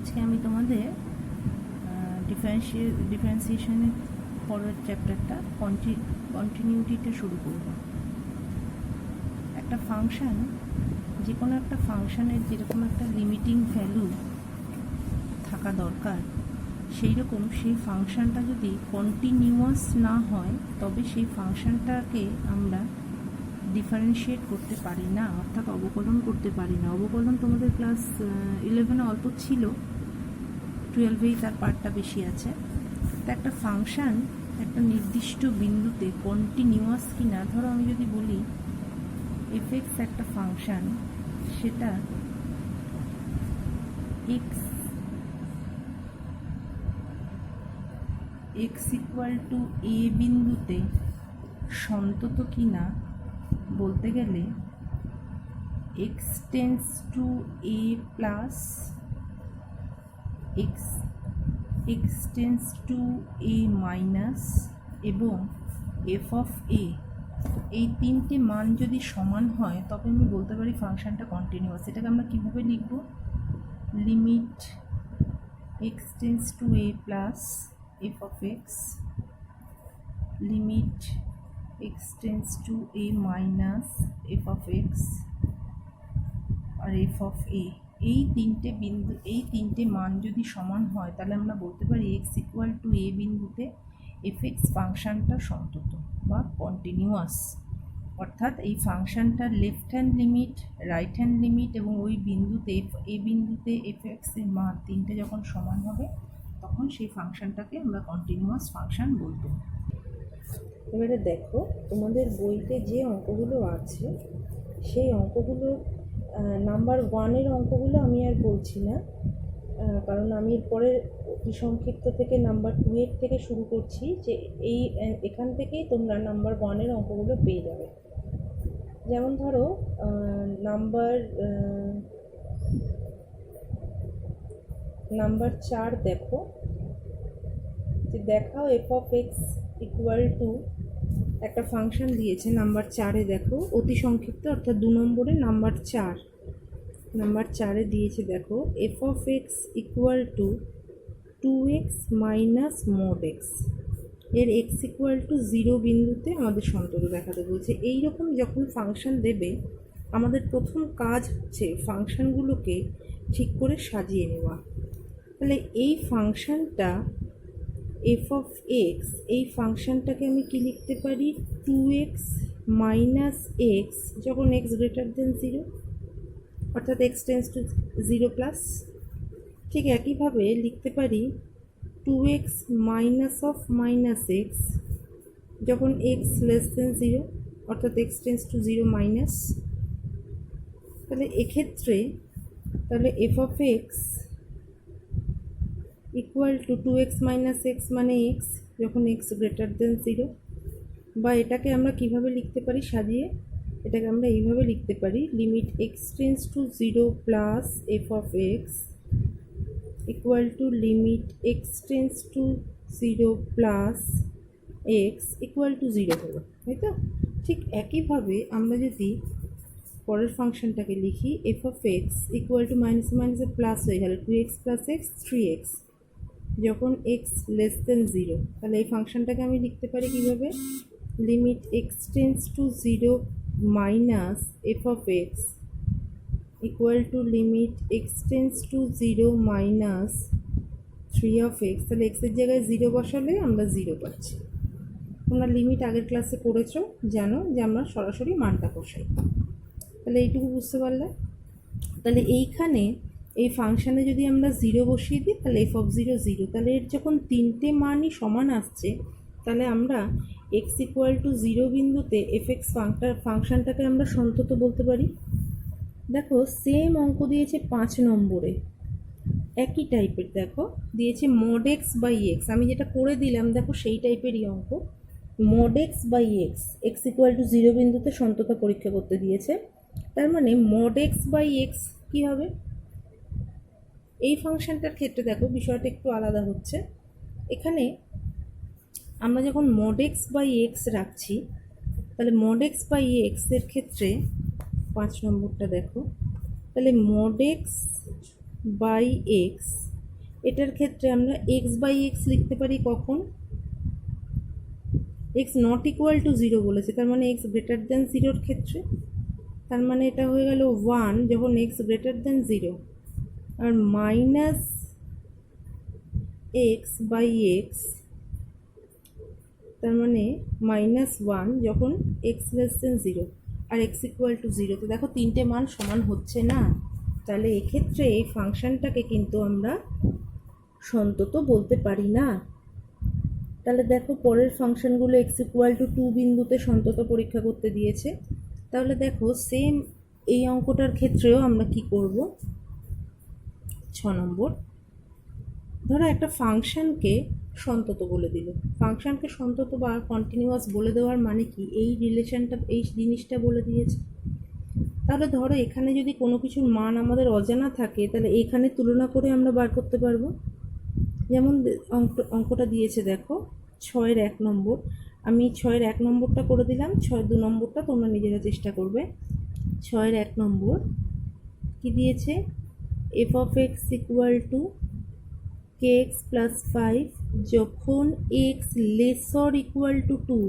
আজকে আমি তোমাদের ডিফারেন্সিয়েশনের পরের চ্যাপ্টারটা কন্টিনিউটিটা শুরু করব। একটা ফাংশান, যে কোনো একটা ফাংশানের যেরকম একটা লিমিটিং ভ্যালু থাকা দরকার, সেই রকম সেই ফাংশানটা যদি কন্টিনিউয়াস না হয় তবে সেই ফাংশানটাকে আমরা ডিফারেন্সিয়েট করতে পারি না, অর্থাৎ অবকলন করতে পারি না। অবকলন তোমাদের ক্লাস 11-এ অল্প ছিল, 12-এই তার পার্টটা বেশি আছে। তো একটা ফাংশান একটা নির্দিষ্ট বিন্দুতে কন্টিনিউয়াস কি না, ধরো আমি যদি বলি এফএক্স একটা ফাংশান, সেটা এক্স ইকুয়াল টু এ বিন্দুতে সন্তত কি না বলতে গেলে x tends to a plus x tends to a minus এবং এফ অফ এ, এই তিনটে মান যদি সমান হয় তবে আমি বলতে পারি ফাংশনটা কন্টিনিউয়াস। এটাকে আমরা কীভাবে লিখব? Limit x tends to a plus f of x, limit x tends to a minus f of x আর এফ অফ এ, এই তিনটে বিন্দু, এই তিনটে মান যদি সমান হয় তাহলে আমরা বলতে পারি এক্স ইকুয়াল টু এ বিন্দুতে এফ এক্স ফাংশানটা সন্তত বা কন্টিনিউয়াস। অর্থাৎ এই ফাংশানটার left hand limit, right hand limit এবং ওই বিন্দুতে এ বিন্দুতে এফ এক্সের মান তিনটে যখন সমান হবে তখন সেই ফাংশানটাকে আমরা কন্টিনিউয়াস ফাংশান বলবো। এবারে দেখো, তোমাদের বইতে যে অঙ্কগুলো আছে সেই অঙ্কগুলো নাম্বার 1-এর অঙ্কগুলো আমি আর বলছি না, কারণ আমি পরে অতি সংক্ষিপ্ত থেকে নাম্বার 2-এর থেকে শুরু করছি, যে এখান থেকেই তোমরা নাম্বার 1-এর অঙ্কগুলো পেয়ে যাবে। যেমন ধরো নাম্বার 4 দেখো, যে দেখাও F of x equal two, একটা ফাংশন দিয়েছে নাম্বার 4-এ, দেখো অতি সংক্ষিপ্ত, অর্থাৎ 2 নম্বরে নাম্বার 4 দিয়েছে, দেখো F of x equal to 2x minus mod x, এর এক্স ইকুয়াল টু 0 বিন্দুতে আমাদের সন্তত দেখাতে বলছে। এইরকম যখন ফাংশন দেবে আমাদের প্রথম কাজ হচ্ছে ফাংশনগুলোকে ঠিক করে সাজিয়ে নেওয়া। তাহলে এই ফাংশনটা এফ অফ এক্স, এই ফাংশনটাকে আমি কি লিখতে পারি? 2x মাইনাস এক্স যখন এক্স গ্রেটার দেন 0, অর্থাৎ এক্স টেন্স টু 0 প্লাস। ঠিক একইভাবে লিখতে পারি 2x minus of minus x যখন এক্স লেস দেন 0, অর্থাৎ এক্স টেন্স টু 0 মাইনাস। তাহলে এক্ষেত্রে তাহলে F of x equal to 2x minus x মানে এক্স যখন এক্স গ্রেটার দেন 0, বা এটাকে আমরা কিভাবে লিখতে পারি সাজিয়ে? এটাকে আমরা এইভাবে লিখতে পারি, limit x tends to 0 plus f of x equal to limit x tends to 0 plus x equal to 0 হলো, তাই তো? ঠিক একইভাবে আমরা যদি পরের ফাংশনটাকে লিখি, F of x equal to minus মাইনাসে প্লাস হয়ে গেল 2x প্লাস এক্স 3x যখন এক্স লেস দেন 0, তাহলে এই ফাংশনটাকে আমি লিখতে পারি কীভাবে? Limit x tends to 0 minus f of x equal to limit x tends to 0 minus 3 of x. তাহলে এক্সের জায়গায় 0 বসালে আমরা 0 পাচ্ছি। তোমরা লিমিট আগের ক্লাসে করেছো, জানো যে আমরা সরাসরি মানটা বসাই। তাহলে এইটুকু বুঝতে পারলে? তাহলে এইখানে এই ফাংশানে যদি আমরা 0 বসিয়ে দিই তাহলে এফ অফ 0 0, তাহলে এর যখন তিনটে মানই সমান আসছে তাহলে আমরা এক্স ইকুয়াল টু 0 বিন্দুতে এফ এক্স ফাংশানটাকে আমরা সন্তত বলতে পারি। দেখো সেম অঙ্ক দিয়েছে 5 নম্বরে, একই টাইপের, দেখো দিয়েছে মড এক্স বাই এক্স, আমি যেটা করে দিলাম দেখো সেই টাইপেরই অঙ্ক। Mod x by x, x equal to 0 বিন্দুতে সন্ততা পরীক্ষা করতে দিয়েছে। তার মানে মড এক্স বাই এক্স কী হবে? এই ফাংশনটার ক্ষেত্রে দেখো বিষয়টা একটু আলাদা হচ্ছে। এখানে আমরা যখন মড এক্স বাই এক্স রাখছি তাহলে মড এক্স বাই এক্সের ক্ষেত্রে 5 নম্বরটা দেখো, তাহলে মড এক্স বাই এক্স এটার ক্ষেত্রে আমরা এক্স বাই এক্স লিখতে পারি কখন, x not equal to zero বলেছে, তার মানে এক্স গ্রেটার দেন জিরোর ক্ষেত্রে। তার মানে এটা হয়ে গেল 1 যখন এক্স গ্রেটার দেন জিরো, আর মাইনাস এক্স বাই এক্স, তার মানে -1 যখন এক্স লেস দেন জিরো আর এক্স ইকুয়াল টু জিরো। তো দেখো তিনটে মান সমান হচ্ছে না, তাহলে এক্ষেত্রে এই ফাংশনটাকে কিন্তু আমরা সন্তত বলতে পারি না। তাহলে দেখো পরের ফাংশনগুলো এক্স ইকুয়াল টু 2 বিন্দুতে সন্তত পরীক্ষা করতে দিয়েছে। তাহলে দেখো সেম এই অঙ্কটার ক্ষেত্রেও আমরা কি করব, 6 নম্বর, ধরো একটা ফাংশনকে সন্তত বলে দিল। ফাংশনকে সন্তত বা কন্টিনিউয়াস বলে দেওয়ার মানে কি, এই রিলেশনটা, এই জিনিসটা বলে দিয়েছে। তাহলে ধরো এখানে যদি কোনো কিছুর মান আমাদের অজানা থাকে, তাহলে এখানে তুলনা করে আমরা বার করতে পারবো। যেমন অঙ্কটা দিয়েছে দেখো 6-এর 1 নম্বর, আমি 6-এর 1 নম্বরটা করে দিলাম, 6-এর 2 নম্বরটা তোমরা নিজেরা চেষ্টা করবে। 6-এর 1 নম্বর কি দিয়েছে, F of x equal to kx plus 5 যখন x লেসর ইকুয়াল টু 2,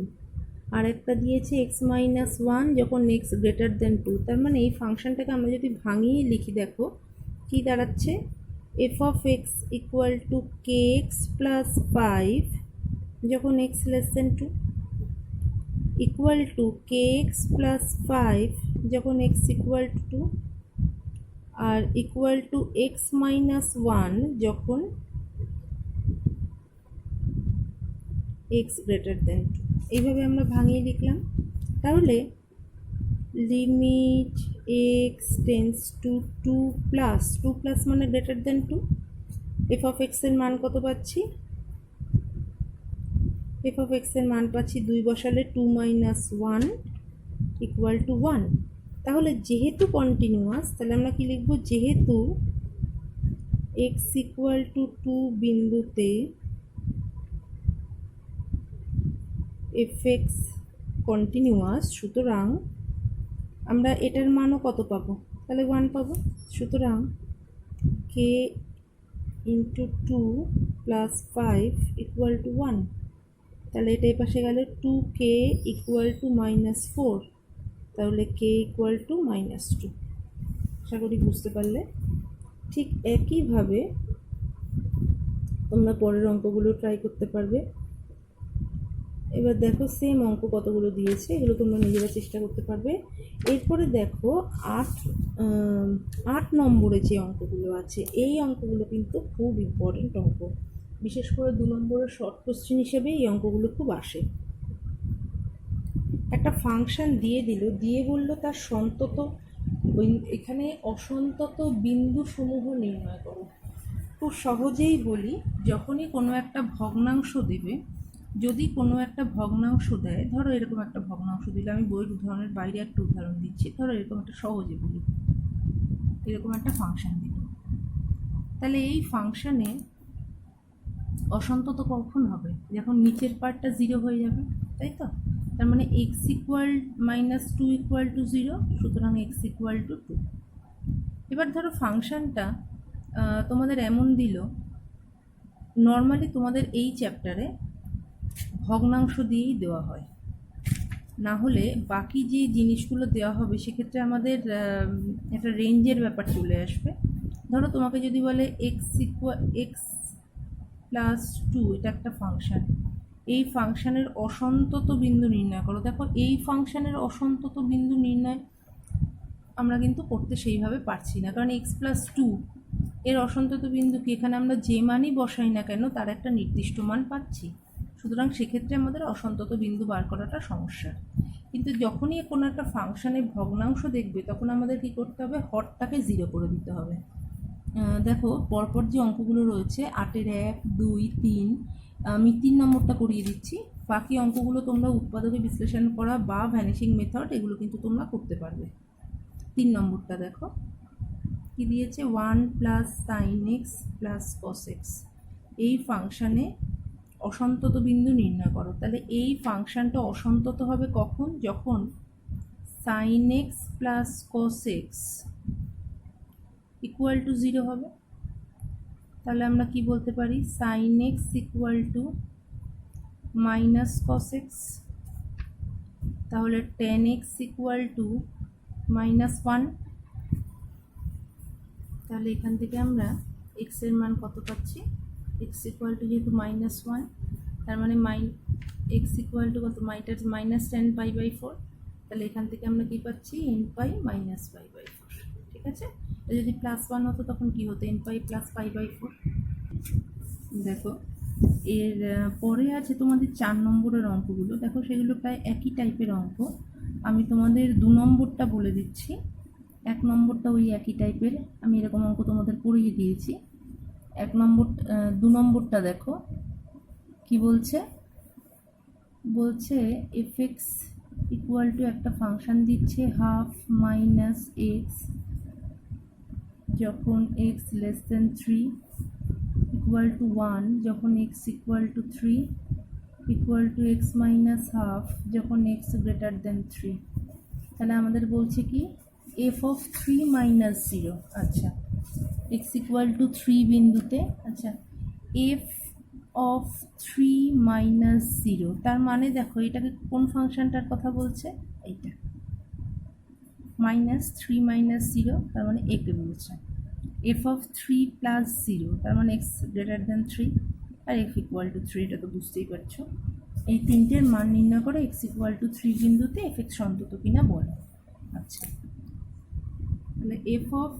আর একটা দিয়েছে x মাইনাস 1 যখন x গ্রেটার দেন 2। তার মানে এই ফাংশনটাকে আমরা যদি ভাঙিয়ে লিখি, দেখো কি দাঁড়াচ্ছে, f of x equal to kx plus 5 যখন x less than 2 equal to kx plus 5 যখন x ইকুয়াল টু 2, আর ইকুয়াল টু x মাইনাস 1 যখন x গ্রেটার দেন 2। এইভাবে আমরা ভাঙিয়ে লিখলাম। তাহলে limit x tends to 2 plus মানে greater than 2, f of x এর মান কত পাচ্ছি, এফ অফ এক্স এর মান পাচ্ছি 2 বসালে 2 মাইনাস 1 ইকুয়াল টু 1। তাহলে যেহেতু কন্টিনিউয়াস, তাহলে আমরা কি লিখব, যেহেতু x ইকুয়াল টু 2 বিন্দুতে fx কন্টিনিউয়াস, সুতরাং আমরা এটার মানও কত পাবো, তাহলে 1 পাবো। সুতরাং k into 2 plus 5 equal to 1। তাহলে এটা এই পাশে গেলে 2k ইকুয়াল টু -4, তাহলে k ইকুয়াল টু -2। আশা করি বুঝতে পারলে। ঠিক একইভাবে তোমরা পরের অঙ্কগুলো ট্রাই করতে পারবে। এবার দেখো সেম অঙ্ক কতগুলো দিয়েছে, এগুলো তোমরা নিজেরা চেষ্টা করতে পারবে। এরপরে দেখো 8 নম্বরে যে অঙ্কগুলো আছে, এই অঙ্কগুলো কিন্তু খুব ইম্পর্টেন্ট অঙ্ক, বিশেষ করে 2 নম্বরের শর্ট কোশ্চেন হিসেবে এই অঙ্কগুলো খুব আসে। একটা ফাংশন দিয়ে দিল, দিয়ে বলল তার সন্তত, এখানে অসন্তত বিন্দু সমূহ নির্ণয় করো। খুব সহজেই বলি, যখনই কোনো একটা ভগ্নাংশ দেবে, যদি কোনো একটা ভগ্নাংশ দেয়, ধরো এরকম একটা ভগ্নাংশ দিলে, আমি বইয়ের উদাহরণের বাইরে একটা উদাহরণ দিচ্ছি, ধরো এরকম একটা সহজে বলি, এরকম একটা ফাংশন দিল, তাহলে এই ফাংশনে অসন্তত কখন হবে, যখন নিচের পার্টটা 0 হয়ে যাবে, তাই তো। তার মানে এক্স ইকুয়াল -2 ইকুয়াল টু 0, সুতরাং এক্স ইকুয়াল টু 2। এবার ধরো ফাংশনটা তোমাদের এমন দিল, নর্মালি তোমাদের এই চ্যাপ্টারে ভগ্নাংশ দিয়েই দেওয়া হয়, না হলে বাকি যে জিনিসগুলো দেওয়া হবে সেক্ষেত্রে আমাদের একটা রেঞ্জের ব্যাপার চলে আসবে। ধরো তোমাকে যদি বলে এক্স প্লাস 2, এটা একটা ফাংশন, এই ফাংশনের অসন্তত বিন্দু নির্ণয় করো। দেখো এই ফাংশনের অসন্তত বিন্দু নির্ণয় আমরা কিন্তু করতে সেইভাবে পারছি না, কারণ এক্স প্লাস 2 এর অসন্তত বিন্দু কি, এখানে আমরা যে মানই বসাই না কেন তার একটা নির্দিষ্ট মান পাচ্ছি, সুতরাং সেক্ষেত্রে আমাদের অসন্তত বিন্দু বার করাটা সমস্যা। কিন্তু যখনই কোনো একটা ফাংশনের ভগ্নাংশ দেখবে, তখন আমাদের কি করতে হবে, হরটাকে 0 করে দিতে হবে। দেখো পরপর যে অঙ্কগুলো রয়েছে, 8-এর 1, 2, 3, আমি 3 নম্বরটা করিয়ে দিচ্ছি, বাকি অঙ্কগুলো তোমরা উৎপাদকে বিশ্লেষণ করা বা ভ্যানিশিং মেথড, এগুলো কিন্তু তোমরা করতে পারবে। 3 নম্বরটা দেখো কি দিয়েছে, 1 plus sign x plus cos x, এই ফাংশানে অসন্তত বিন্দু নির্ণয় করো। তাহলে এই ফাংশনটা অসন্তত হবে কখন, যখন sine x plus cos x equal to 0 হবে। তাহলে আমরা কি বলতে পারি, sine x equal to minus cos x, তাহলে টেন এক্স ইকুয়াল টু -1। তাহলে এখান থেকে আমরা এক্স এর মান কত পাচ্ছি, এক্স ইকুয়াল টু যেহেতু -1, তার মানে এক্স ইকুয়াল টু কত, -10π/4। তাহলে এখান থেকে আমরা কি পাচ্ছি, nπ - π/4। ঠিক আছে, যদি +1 হতো তখন কি হতো, nπ + π/4। দেখো এর পরে আছে তোমাদের 4 নম্বরের অঙ্কগুলো, দেখো সেগুলো প্রায় একই টাইপের অঙ্ক। আমি তোমাদের 2 নম্বরটা বলে দিচ্ছি, 1 নম্বরটা ওই একই টাইপের, আমি এরকম অঙ্ক তোমাদের করিয়ে দিয়েছি। 2 নম্বরটা দেখো কি বলছে, fx ইকুয়াল টু একটা ফাংশন দিচ্ছে হাফ মাইনাস এক্স যখন x less then 3, equal to 1 যখন x equal to 3, equal to x minus half যখন x গ্রেটার দেন 3। তাহলে আমাদের বলছে কি f অফ 3 মাইনাস 0, আচ্ছা x ইকুয়াল টু 3 বিন্দুতে, আচ্ছা f অফ 3 মাইনাস 0, তার মানে দেখো এটাকে কোন ফাংশনটার কথা বলছে, এইটা -3 - 0, তার মানে একে বলছে। f অফ 3 প্লাস 0, তার মানে x গ্রেটার দেন 3, আর f ইকুয়াল টু 3, এটা তো বুঝতেই পারছো। এই তিনটের মান নির্ণয় করে x ইকুয়াল টু 3 বিন্দুতে fx সন্তত কিনা বলো। আচ্ছা তাহলে f অফ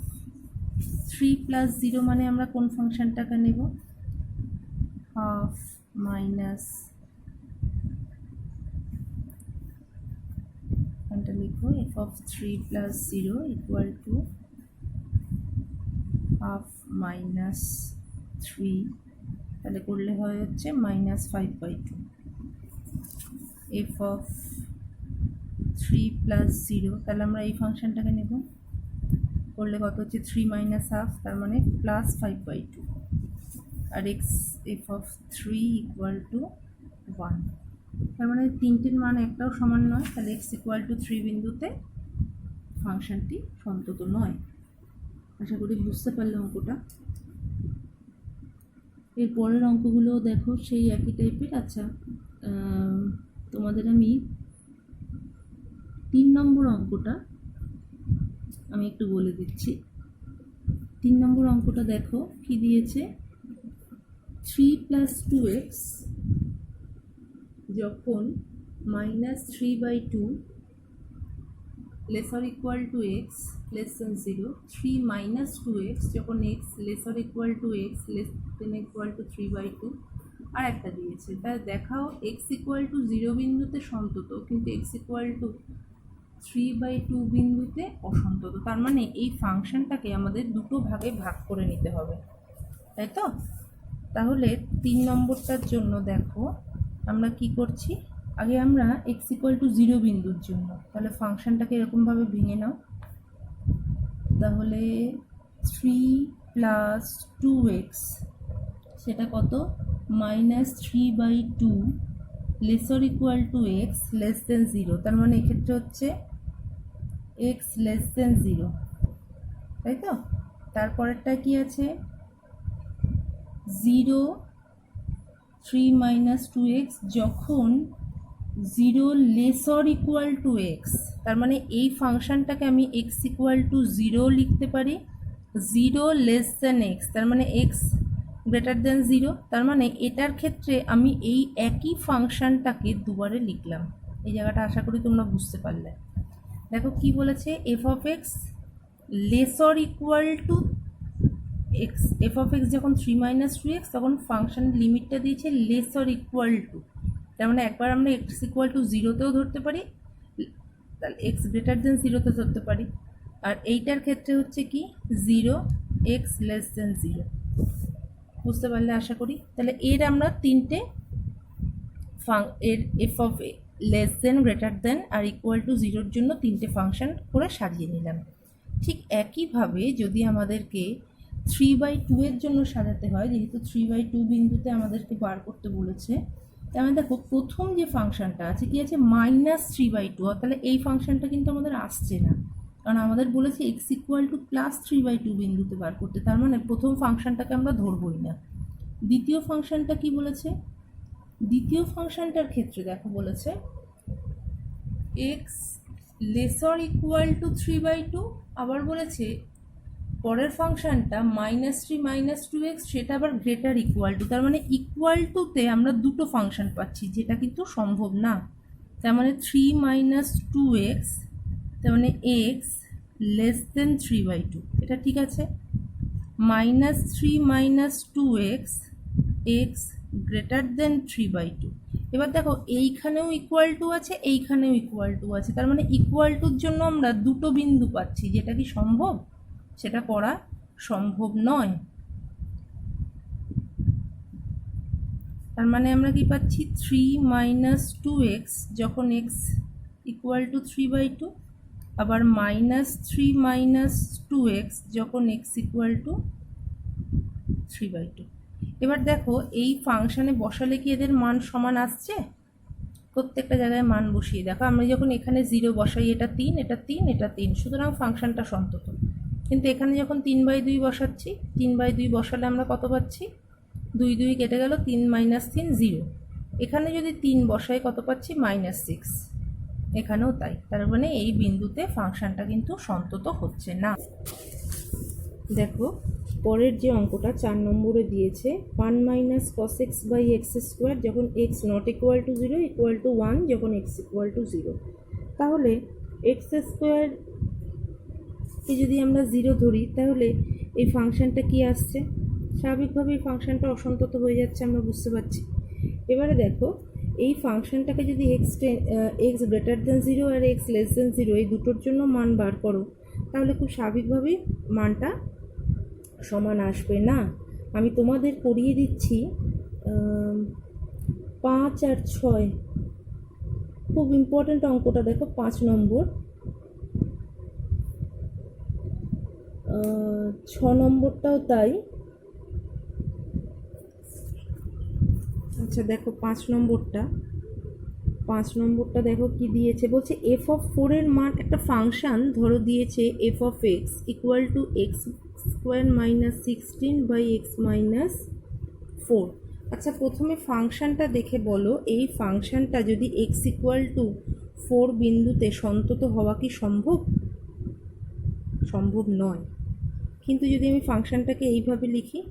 3 প্লাস 0 মানে আমরা কোন ফাংশনটাকে নেব, হাফ মাইনাস, এটা লিখো f of 3 plus 0 equal to half minus 3, তাহলে করলে হয় হচ্ছে -5/2। f অফ 3 প্লাস 0, তাহলে আমরা এই ফাংশনটাকে নেব, করলে কত হচ্ছে 3 মাইনাস হাফ, তার মানে +5/2, আর f অফ 3 ইকুয়াল টু 1, তার মানে তিনটের মান একটাও সমান নয়, তাহলে x ইকুয়াল টু 3 বিন্দুতে ফাংশনটি সন্তত নয়। আশা করি বুঝতে পারলে অঙ্কটা। এর পরের অঙ্কগুলো দেখো সেই একই টাইপের। আচ্ছা তোমাদের আমি 3 নম্বর অঙ্কটা আমি একটু বলে দিচ্ছি। 3 নম্বর অঙ্কটা দেখো কি দিয়েছে, 3 + 2x যখন -3/2 less or equal to x less then 0, 3 - 2x যখন x less or equal to x less than equal to 3/2, আর একটা দিয়েছে, তাই দেখাও x ইকুয়াল টু 0 বিন্দুতে সন্তত কিন্তু x ইকুয়াল টু 3/2 বিন্দুতে অসন্তত। তার মানে এই ফাংশনটাকে আমাদের দুটো ভাগে ভাগ করে নিতে হবে, তাই তো। তাহলে 3 নম্বরটার জন্য দেখো আমরা কি করছি, আগে আমরা x ইকুয়াল টু 0 বিন্দুর জন্য, তাহলে ফাংশনটাকে এরকমভাবে ভেঙে নাও। তাহলে 3 + 2x সেটা কত, -3/2 less or equal to x less দেন 0, তার মানে এক্ষেত্রে হচ্ছে x লেস দেন 0, তাই তো। তারপরেরটা কি আছে, 0 3 - 2x যখন 0 less or equal to x, তার মানে এই ফাংশনটাকে আমি x ইকুয়াল টু 0 লিখতে পারি, 0 লেস দেন x, তার মানে x গ্রেটার দেন 0, তার মানে এটার ক্ষেত্রে আমি এই একই ফাংশনটাকে দুবারে লিখলাম। এই জায়গাটা আশা করি তোমরা বুঝতে পারলে। দেখো কি বলেছে, f of x less or equal to x, f of x যখন 3 - 2x তখন ফাংশন লিমিটটা দিয়েছে লেস অর ইকুয়াল টু, তার মানে একবার আমরা x ইকুয়াল টু 0তেও ধরতে পারি, তাহলে x গ্রেটার দেন 0তে ধরতে পারি, আর এইটার ক্ষেত্রে হচ্ছে কি 0 x লেস দেন 0। বুঝতে পারলে আশা করি। তাহলে এর আমরা তিনটে এর f of less than, greater than আর ইকুয়াল টু 0-র জন্য তিনটে ফাংশন করে সাজিয়ে নিলাম। ঠিক একইভাবে যদি আমাদেরকে 3/2 এর জন্য সাজাতে হয়, যেহেতু 3/2 বিন্দুতে আমাদেরকে বার করতে বলেছে, তাহলে দেখো প্রথম যে ফাংশনটা আছে কি আছে -3/2, তাহলে এই ফাংশনটা কিন্তু আমাদের আসছে না, কারণ আমাদের বলেছে এক্স ইকুয়াল টু +3/2 বিন্দুতে বার করতে, তার মানে প্রথম ফাংশনটাকে আমরা ধরবই না। দ্বিতীয় ফাংশনটা কি বলেছে? দ্বিতীয় ফাংশনটার ক্ষেত্রে দেখো বলেছে এক্স লেসর ইকুয়াল টু 3/2, আবার বলেছে পরের ফাংশনটা -3 -2x সেটা আবার গ্রেটার ইকুয়াল টু, তার মানে ইকুয়াল টুতে আমরা দুটো ফাংশন পাচ্ছি, যেটা কিন্তু সম্ভব না। তার মানে 3 - 2x, তার মানে এক্স লেস দেন 3/2, এটা ঠিক আছে। -3 - 2x এক্স গ্রেটার দেন 3/2। এবার দেখো এইখানেও ইকুয়াল টু আছে, এইখানেও ইকুয়াল টু আছে, তার মানে ইকুয়াল টুর জন্য আমরা দুটো বিন্দু পাচ্ছি, যেটা কি সম্ভব? সেটা করা সম্ভব নয়। তার মানে আমরা কি পাচ্ছি 3 - 2x যখন x ইকুয়াল টু 3/2, আবার -3 - 2x যখন x ইকুয়াল টু 3/2। এবার দেখো এই ফাংশনে বসালে কি এদের মান সমান আসছে? প্রত্যেকটা জায়গায় মান বসিয়ে দেখো, আমরা যখন এখানে 0 বসাই, এটা 3, এটা 3, এটা 3, সুতরাং ফাংশনটা সন্তত। কিন্তু এখানে যখন 3/2 বসাচ্ছি, 3/2 বসালে আমরা কত পাচ্ছি? 2 2 কেটে গেল, 3 - 3 0। এখানে যদি 3 বসাই কত পাচ্ছি? -6। এখানেও তাই, তার মানে এই বিন্দুতে ফাংশনটা কিন্তু সন্তত হচ্ছে না। দেখো পরের যে অঙ্কটা 4 নম্বরে দিয়েছে 1 - cos x/x², যখন x not equal to 0 equal to 1 যখন x ইকুয়াল টু 0। তাহলে x² কে যদি আমরা 0 ধরি, তাহলে এই ফাংশনটা কি আসছে? স্বাভাবিকভাবে এই ফাংশনটা অসন্তত হয়ে যাচ্ছে, আমরা বুঝতে পারছি। এবারে দেখো এই ফাংশনটাকে যদি x গ্রেটার দেন 0 আর x লেস দেন 0 এই দুটোর জন্য মান বার করো, তাহলে খুব স্বাভাবিকভাবেই মানটা সমান আসবে না। আমি তোমাদের করিয়ে দিচ্ছি 5 আর 6, খুব ইম্পর্ট্যান্ট অঙ্কটা দেখো 5 নম্বর, 6 নম্বরটাও তাই। আচ্ছা দেখো 5 নম্বরটা দেখো কি দিয়েছে, বলছে f(4) এর মান, একটা ফাংশন ধরো দিয়েছে f(x) equal to x² - 16/x - 4। আচ্ছা প্রথমে ফাংশনটা দেখে বলো, এই ফাংশনটা যদি x ইকুয়াল টু 4 বিন্দুতে সন্তত হওয়া কি সম্ভব? সম্ভব নয়। কিন্তু যদি আমি ফাংশনটাকে এইভাবে লিখি,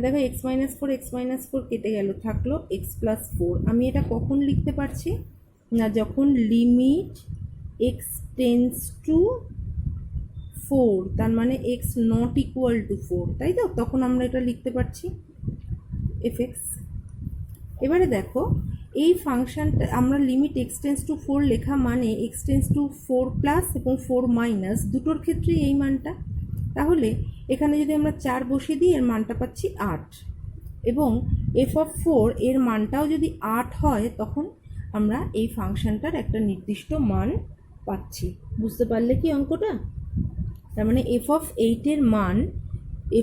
দেখো x - 4 x - 4 কেটে গেল, থাকলো x + 4। আমি এটা কখন লিখতে পারছি না, যখন লিমিট x টেন্ডস টু 4, তার মানে x নট ইকুয়াল টু 4, তাই তো? তখন আমরা এটা লিখতে পারছি fx। এবারে দেখো এই ফাংশনটা আমরা লিমিট x টেন্ডস টু 4 লেখা মানে x টেন্ডস টু 4 প্লাস এবং 4 মাইনাস দুটোর ক্ষেত্রেই এই মানটা। তাহলে এখানে যদি আমরা 4 বসিয়ে দিই, এর মানটা পাচ্ছি 8, এবং f(4) এর মানটাও যদি 8 হয়, তখন আমরা এই ফাংশনটার একটা নির্দিষ্ট মান পাচ্ছি। বুঝতে পারলে কি অঙ্কটা? তার মানে f(8) এর মান,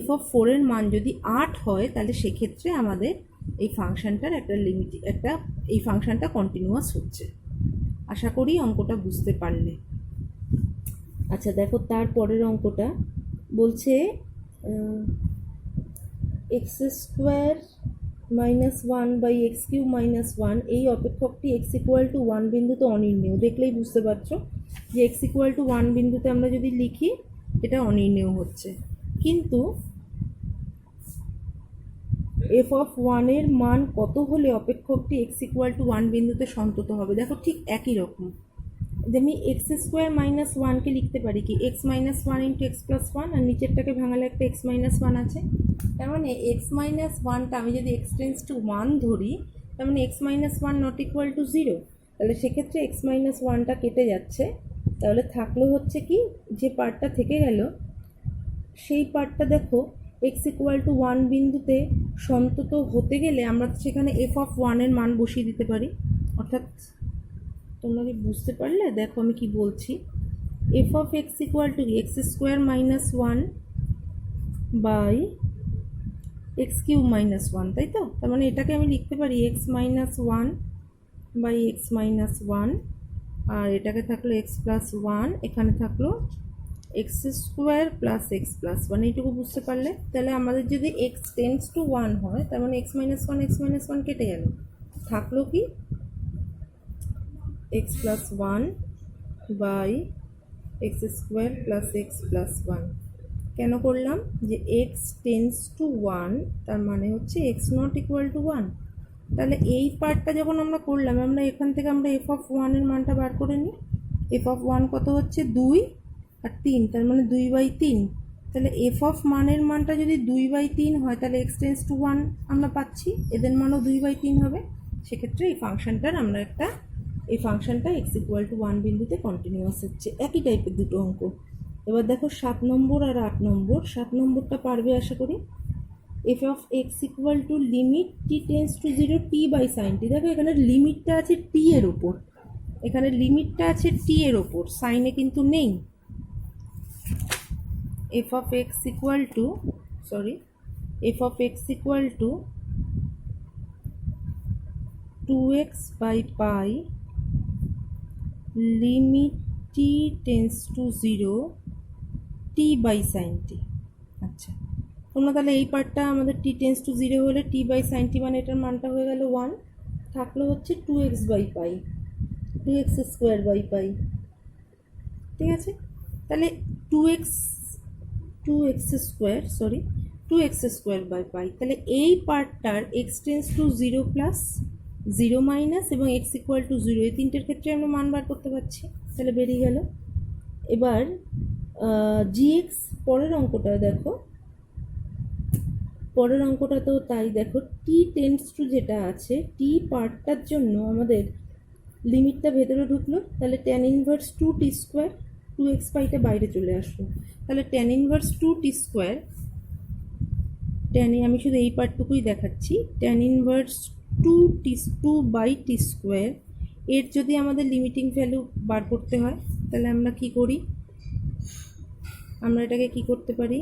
f(4) এর মান যদি 8 হয়, তাহলে সেক্ষেত্রে আমাদের এই ফাংশনটার একটা লিমিট, এই ফাংশনটা কন্টিনিউয়াস হচ্ছে। আশা করি অঙ্কটা বুঝতে পারলে। আচ্ছা দেখো তারপরের অঙ্কটা বলছে x² - 1/x³ - 1, এই অপেক্ষকটি x ইকুয়াল টু 1 বিন্দুতে অনির্ণেয়। দেখলেই বুঝতে পারছো যে x ইকুয়াল টু 1 বিন্দুতে আমরা যদি লিখি, এটা অনির্ণেয় হচ্ছে। কিন্তু f(1) এর মান কত হলে অপেক্ষকটি x ইকুয়াল টু 1 বিন্দুতে সন্তত হবে? দেখো ঠিক একই রকম, যে আমি x² - 1কে লিখতে পারি কি x - 1 × x + 1, আর নিচেরটাকে ভাঙালে একটা x - 1 আছে। তার মানে x - 1টা আমি যদি x টেন্ডস টু 1 ধরি, তার মানে x - 1 নট ইকুয়াল টু 0, তাহলে সেক্ষেত্রে x - 1টা কেটে যাচ্ছে। তাহলে থাকলো হচ্ছে কি, যে পার্টটা থেকে গেল সেই পার্টটা দেখো x ইকুয়াল টু 1 বিন্দুতে সন্তত হতে গেলে আমরা সেখানে f(1) এর মান বসিয়ে দিতে পারি। অর্থাৎ তোমরা কি বুঝতে পারলে? দেখো আমি কি বলছি, f(x) equal to x² - 1 by x cube minus one, তাই তো? তার মানে এটাকে আমি লিখতে পারি x minus one by x minus one, আর এটাকে থাকলো এক্স প্লাস ওয়ান, এখানে থাকলো x square plus x plus one. এইটুকু বুঝতে পারলে? তাহলে আমাদের যদি এক্স টেন্স টু ওয়ান হয়, তার মানে এক্স মাইনাস ওয়ান কেটে গেল, থাকলো কি x plus one by x square plus x plus one. কেন করলাম? যে এক্স টেন্স টু ওয়ান, তার মানে হচ্ছে x not equal two one. তাহলে এই পার্টটা যখন আমরা করলাম, আমরা এখান থেকে আমরা এফ অফ ওয়ানের মানটা বার করে নিই। এফ অফ ওয়ান কত হচ্ছে? 2 আর 3, তার মানে 2/3। তাহলে এফ অফ মানের মানটা যদি 2/3 হয়, তাহলে এক্স টেন্স টু ওয়ান আমরা পাচ্ছি, এদের মানও 2/3 হবে। সেক্ষেত্রে এই ফাংশনটার আমরা একটা, এই ফাংশনটা এক্স ইকুয়াল টু ওয়ান বিন্দুতে কন্টিনিউয়াস হচ্ছে। একই টাইপের দুটো অঙ্ক। এবার দেখো 7 নম্বর আর 8 নম্বর। 7 নম্বরটা পারবে আশা করি। F of x equal to limit t tends to 0 t by sine t. দেখো এখানে লিমিটটা আছে টি এর ওপর, এখানে লিমিটটা আছে টি এর ওপর, সাইনে কিন্তু নেই। F of x equal to, sorry, f of x equal to 2x by pi limit t tends to 0 t by sine t. আচ্ছা, তোমরা তাহলে এই পার্টটা আমাদের টি টেন্স টু 0 হলে টি বাই সাইন টি, মানে এটার মানটা হয়ে গেল 1, থাকলো হচ্ছে 2x by pi, 2x square by pi. ঠিক আছে, তাহলে 2x square, sorry 2x square by pi. তাহলে এই পার্টটার x tends to 0 plus 0 minus এবং এক্স ইকুয়াল টু 0, এই তিনটের ক্ষেত্রে আমরা মান বার করতে পারছি। তাহলে বেরিয়ে গেল। এবার জিএক্স পরের অঙ্কটা দেখো, পরের অঙ্কটা তো তাই। দেখো টি টেন্স টু যেটা আছে, টি পার্টটার জন্য আমাদের লিমিটটা ভেতরে ঢুকলো, তাহলে tan inverse 2t square, 2x পাইটা বাইরে চলে আসলো। তাহলে ট্যান ইনভার্স 2t স্কোয়ার, আমি শুধু এই পার্টটুকুই দেখাচ্ছি। ট্যান ইনভার্স 2/t স্কোয়ার, এর যদি আমাদের লিমিটিং ভ্যালু বার করতে হয়, তাহলে আমরা কি করি? আমরা এটাকে কি করতে পারি?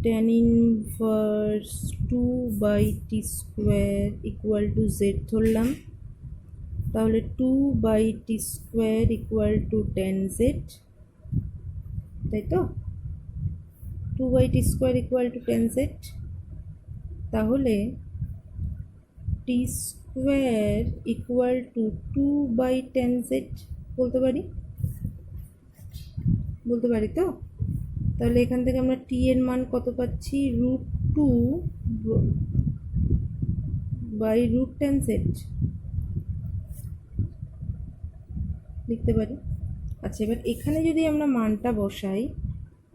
Tan inverse 2/t square equal to z ধরলাম, তাহলে 2/t square equal to tan z, তাই তো? 2/t square equal to tan z, তাহলে t square equal to 2/tan z বলতে পারি, তো? তাহলে এখান থেকে আমরা t এর মান কত পাচ্ছি? √2/√tan z লিখতে পারি। আচ্ছা, এবার এখানে যদি আমরা মানটা বসাই,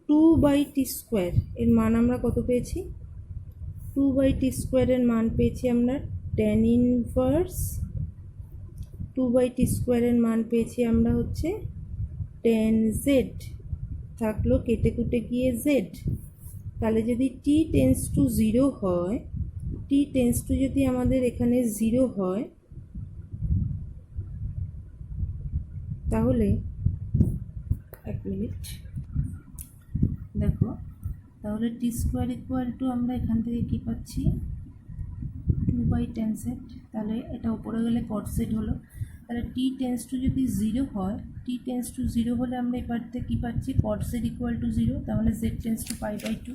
2/t স্কোয়ার এর মান আমরা কত পেয়েছি? 2/t স্কোয়ারের মান পেয়েছি আমরা ট্যান ইনভার্স 2/t স্কোয়ারের মান পেয়েছি আমরা হচ্ছে tan z, থাকলো কেটে কুটে গিয়ে z। তাহলে যদি t টেন্স টু 0 হয়, t টেন্স টু যদি আমাদের এখানে 0 হয়, তাহলে 1 মিনিট দেখো, তাহলে টি স্কোয়ার ইকুয়াল টু আমরা এখান থেকে কি পাচ্ছি? 2/tan z। তাহলে এটা উপরে গেলে cot z হলো। তাহলে টি টেন্স টু যদি 0 হয়, টি টেন্স টু 0 হলে আমরা এই পার্টতে কী পাচ্ছি? cot z ইকুয়াল টু 0, তার মানে z টেন্স টু π/2।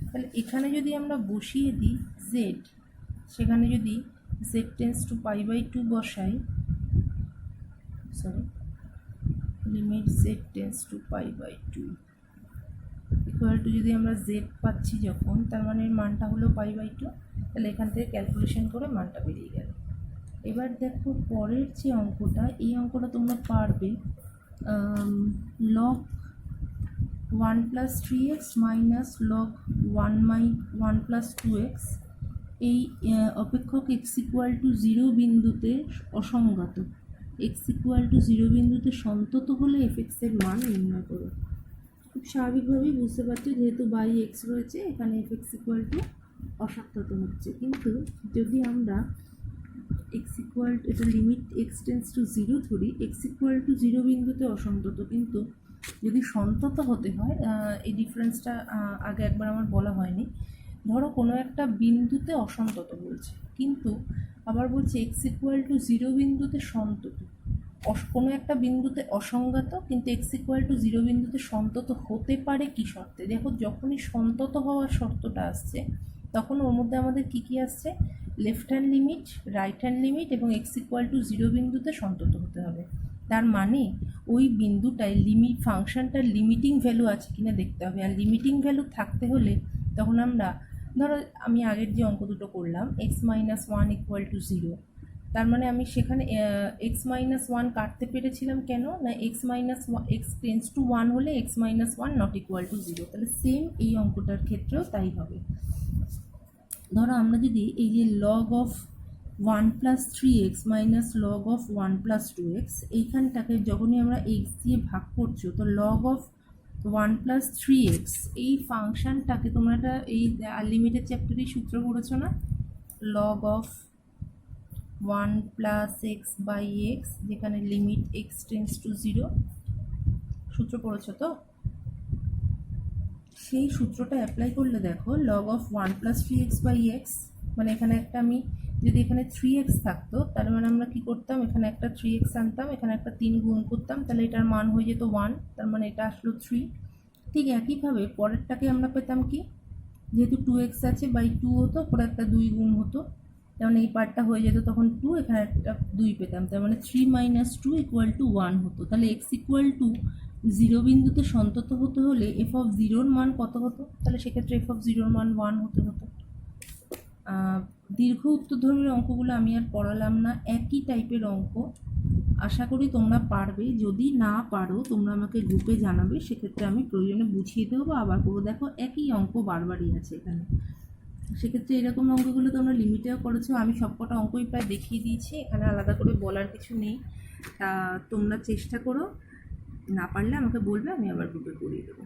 তাহলে এখানে যদি আমরা বসিয়ে দিই z, সেখানে যদি z টেন্স টু π/2 বসাই, sorry, limit z tends to π/2 equal to, যদি আমরা z পাচ্ছি যখন, তার মানে মানটা হলো π/2। তাহলে এখান থেকে ক্যালকুলেশন করে মানটা বেরিয়ে গেল। এবার দেখো পরের যে অঙ্কটা, এই অঙ্কটা তোমরা পারবে। log 1 + 3x minus log 1 + 2x, এই অপেক্ষক x ইকুয়াল টু 0 বিন্দুতে অসংগত, x ইকুয়াল টু 0 বিন্দুতে সন্তত হলে fx এর মান নির্ণয় করো। খুব স্বাভাবিকভাবেই বুঝতে পারছো, যেহেতু বাই এক্স রয়েছে, এখানে fx ইকুয়াল টু অসন্তত হচ্ছে। কিন্তু যদি আমরা এক্স ইকুয়াল টু, এটা লিমিট এক্স টেন্স টু 0 ধরি, এক্স ইকুয়াল টু 0 বিন্দুতে অসন্তত, কিন্তু যদি সন্তত হতে হয়, এই ডিফারেন্সটা আগে একবার আমার বলা হয়নি। ধরো কোনো একটা বিন্দুতে অসন্তত বলছে, কিন্তু আবার বলছে এক্স ইকুয়াল টু 0 বিন্দুতে সন্তত। কোনো একটা বিন্দুতে অসংগত, কিন্তু এক্স ইকুয়াল টু 0 বিন্দুতে সন্তত হতে পারে কি শর্তে? দেখো, যখনই সন্তত হওয়ার শর্তটা আসছে তখন ওর মধ্যে আমাদের কি কি আসছে? Left hand limit, right hand limit এবং এক্স ইকুয়াল টু 0 বিন্দুতে সন্তত হতে হবে। তার মানে ওই বিন্দুটায় লিমিট ফাংশনটার লিমিটিং ভ্যালু আছে কিনা দেখতে হবে। আর লিমিটিং ভ্যালু থাকতে হলে তখন আমরা, ধরো আমি আগের যে অঙ্ক দুটো করলাম, x minus one equal to 0, তার মানে আমি সেখানে এক্স মাইনাস ওয়ান কাটতে পেরেছিলাম কেন না, x minus x tends to one হলে x minus one not equal to 0। তাহলে সেম এই অঙ্কটার ক্ষেত্রেও তাই হবে। ধরো আমরা যদি এই যে log of 1 plus 3x minus log of 1 plus 2x, এইখানটাকে যখনই আমরা x দিয়ে ভাগ করছো, তো লগ অফ 1 প্লাস 3x এই ফাংশনটাকে তোমরা একটা এই লিমিটেড চ্যাপ্টারেই সূত্র পড়েছো না, log of 1 plus x by x, যেখানে লিমিট এক্স টেন্স টু 0 সূত্র পড়েছো তো? সেই সূত্রটা অ্যাপ্লাই করলে দেখো, log of 1 plus 3x by x, মানে এখানে একটা আমি যদি এখানে 3x থাকতো, তার মানে আমরা কি করতাম, এখানে একটা 3x আনতাম, এখানে একটা 3 গুণ করতাম, তাহলে এটার মান হয়ে যেত 1, তার মানে এটা আসলো 3। ঠিক একইভাবে পরেরটাকে আমরা পেতাম কি, যেহেতু 2x আছে বাই 2 হতো, পরে একটা 2 গুণ হতো, যেমন এই পার্টটা হয়ে যেত তখন 2, এখানে একটা 2 পেতাম, তার মানে 3 মাইনাস 2 ইকুয়াল টু 1 হতো। তাহলে এক্স ইকুয়াল টু 0 বিন্দুতে সন্তত হতে হলে এফ অফ 0-র মান কত হতো? তাহলে সেক্ষেত্রে এফ অফ 0-র মান 1 হতে হতো। দীর্ঘ উত্তরধর্মীর অঙ্কগুলো আমি আর পড়ালাম না, একই টাইপের অঙ্ক, আশা করি তোমরা পারবে। যদি না পারো তোমরা আমাকে গ্রুপে জানাবে, সেক্ষেত্রে আমি প্রয়োজনে বুঝিয়ে দেবো বা আবার করবো। দেখো একই অঙ্ক বারবারই আছে এখানে, সেক্ষেত্রে এরকম অঙ্কগুলো তোমরা লিমিটেও করেছো, আমি সবকটা অঙ্কই প্রায় দেখিয়ে দিয়েছি, এখানে আলাদা করে বলার কিছু নেই। তা তোমরা চেষ্টা করো, না পারলে আমাকে বলবে, আমি আবার গ্রুপে করিয়ে দেবো।